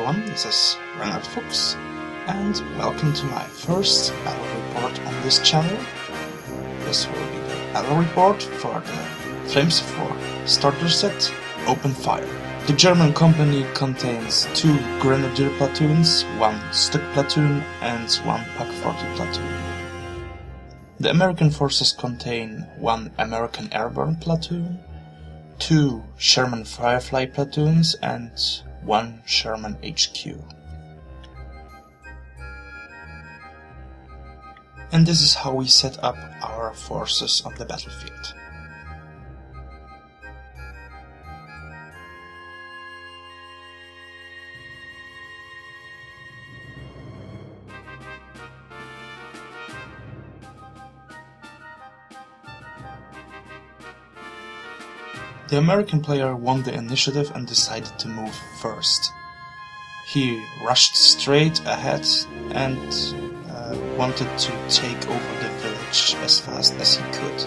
everyone, this is Reinhard Fuchs, and welcome to my first battle report on this channel. This will be the battle report for the Flames of War starter set, Open Fire. The German company contains 2 Grenadier platoons, 1 Stück platoon and 1 Pak 40 platoon. The American forces contain 1 American Airborne platoon, 2 Sherman Firefly platoons and 1 Sherman HQ. And this is how we set up our forces on the battlefield. The American player won the initiative and decided to move first. He rushed straight ahead and wanted to take over the village as fast as he could.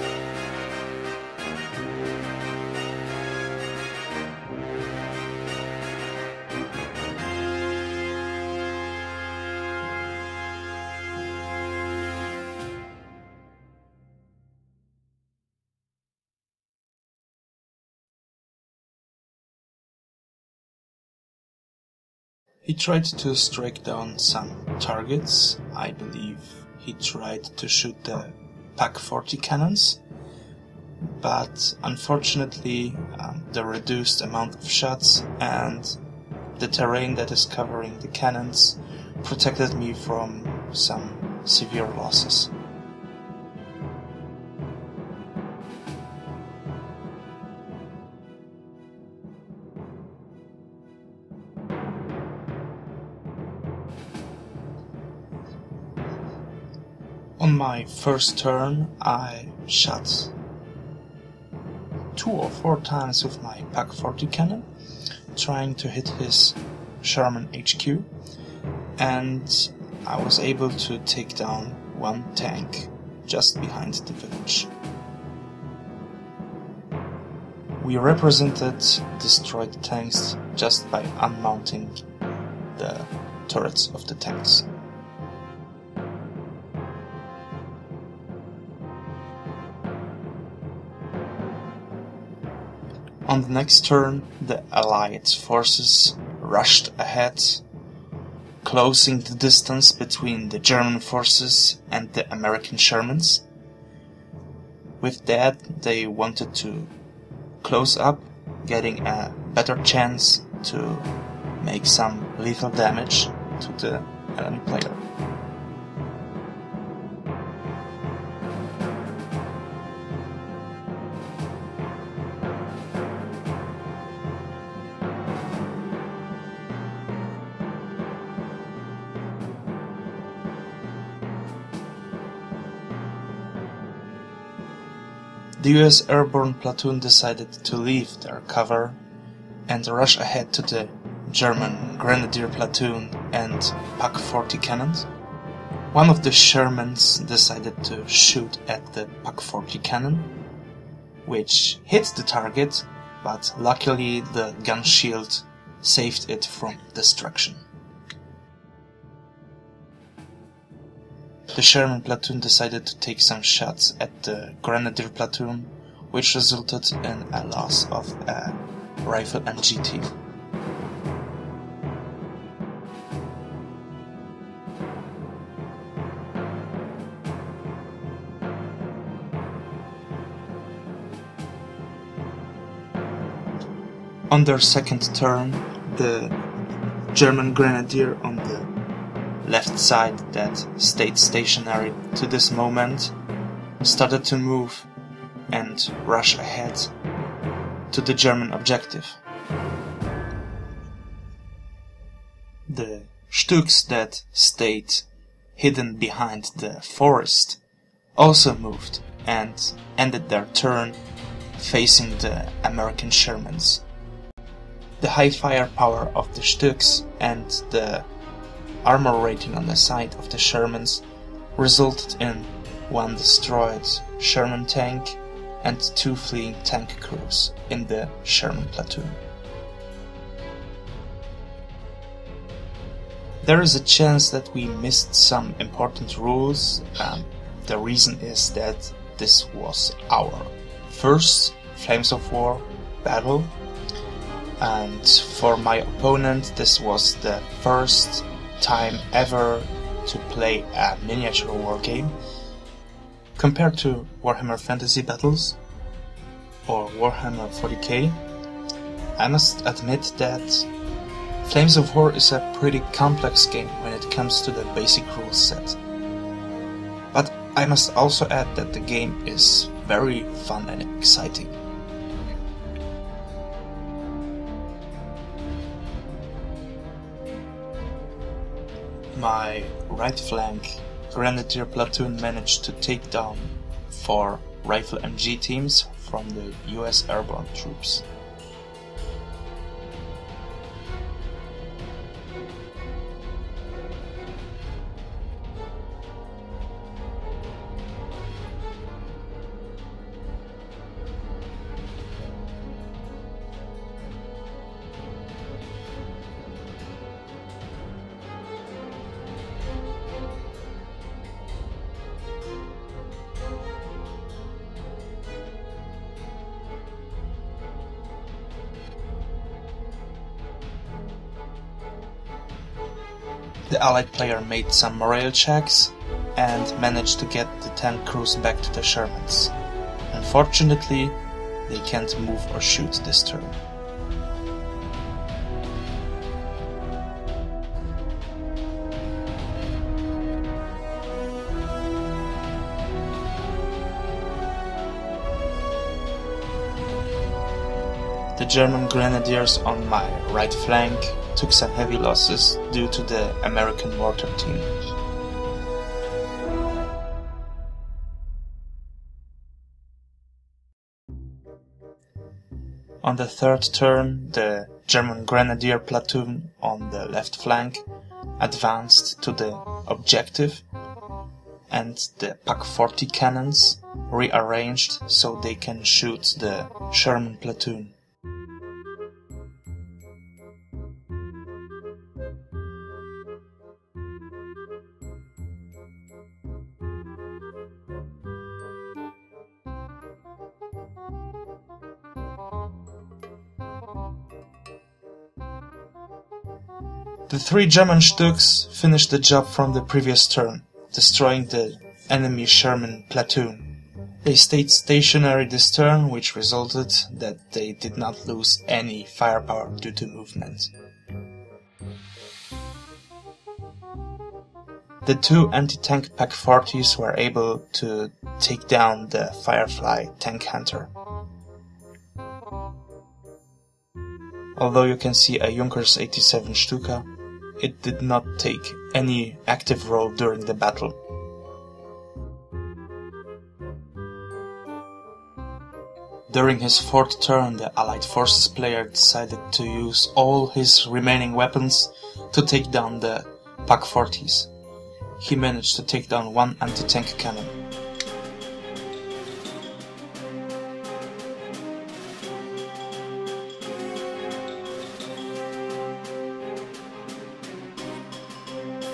He tried to strike down some targets. I believe he tried to shoot the Pak 40 cannons, but unfortunately the reduced amount of shots and the terrain that is covering the cannons protected me from some severe losses. On my first turn, I shot 2 or 4 times with my Pak 40 cannon, trying to hit his Sherman HQ, and I was able to take down 1 tank just behind the village. We represented destroyed tanks just by unmounting the turrets of the tanks. On the next turn, the Allied forces rushed ahead, closing the distance between the German forces and the American Shermans. With that, they wanted to close up, getting a better chance to make some lethal damage to the enemy player. The US Airborne platoon decided to leave their cover and rush ahead to the German Grenadier platoon and Pak 40 cannons. One of the Shermans decided to shoot at the Pak 40 cannon, which hit the target, but luckily the gun shield saved it from destruction. The Sherman platoon decided to take some shots at the Grenadier platoon, which resulted in a loss of a rifle and GT. On their second turn, the German Grenadier on the left side that stayed stationary to this moment started to move and rush ahead to the German objective. The Stücks that stayed hidden behind the forest also moved and ended their turn facing the American Shermans. The high firepower of the Stücks and the armor rating on the side of the Shermans resulted in 1 destroyed Sherman tank and 2 fleeing tank crews in the Sherman platoon. There is a chance that we missed some important rules, and the reason is that this was our first Flames of War battle, and for my opponent this was the first time ever to play a miniature war game. Compared to Warhammer Fantasy Battles or Warhammer 40k, I must admit that Flames of War is a pretty complex game when it comes to the basic rule set. But I must also add that the game is very fun and exciting. My right flank Grenadier platoon managed to take down 4 Rifle MG teams from the US airborne troops. The Allied player made some morale checks and managed to get the tank crews back to the Shermans. Unfortunately, they can't move or shoot this turn. The German Grenadiers on my right flank took some heavy losses due to the American mortar team. On the third turn, the German Grenadier platoon on the left flank advanced to the objective, and the PaK-40 cannons rearranged so they can shoot the Sherman platoon. The 3 German Stücks finished the job from the previous turn, destroying the enemy Sherman platoon. They stayed stationary this turn, which resulted that they did not lose any firepower due to movement. The 2 anti-tank PaK-40s were able to take down the Firefly tank hunter. Although you can see a Junkers 87 Stuka, it did not take any active role during the battle. During his 4th turn, the Allied Forces player decided to use all his remaining weapons to take down the PaK-40s. He managed to take down 1 anti-tank cannon.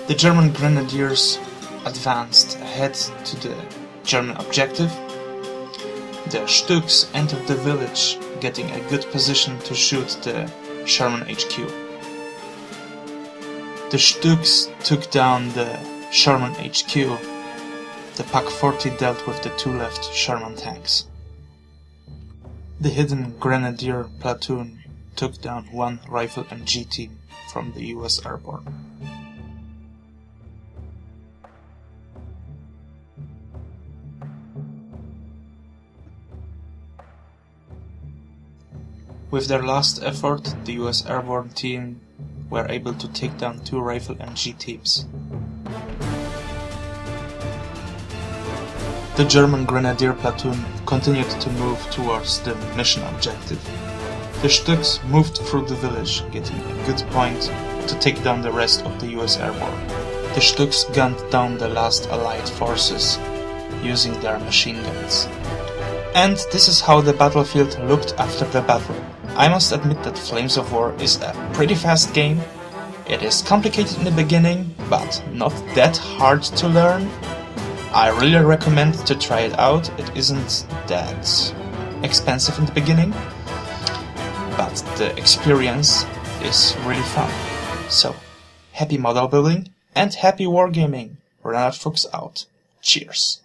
The German Grenadiers advanced ahead to the German objective. The Stücks entered the village, getting a good position to shoot the Sherman HQ. The Stücks took down the Sherman HQ. The PaK-40 dealt with the 2 left Sherman tanks. The hidden Grenadier platoon took down 1 Rifle MG team from the US airborne. With their last effort, the US airborne team were able to take down 2 Rifle MG teams. The German Grenadier platoon continued to move towards the mission objective. The Stücks moved through the village, getting a good point to take down the rest of the US airborne. The Stücks gunned down the last Allied forces using their machine guns. And this is how the battlefield looked after the battle. I must admit that Flames of War is a pretty fast game, It is complicated in the beginning, but not that hard to learn. I really recommend to try it out. It isn't that expensive in the beginning, but the experience is really fun. So, happy model building and happy wargaming. Ronald Fuchs out. Cheers.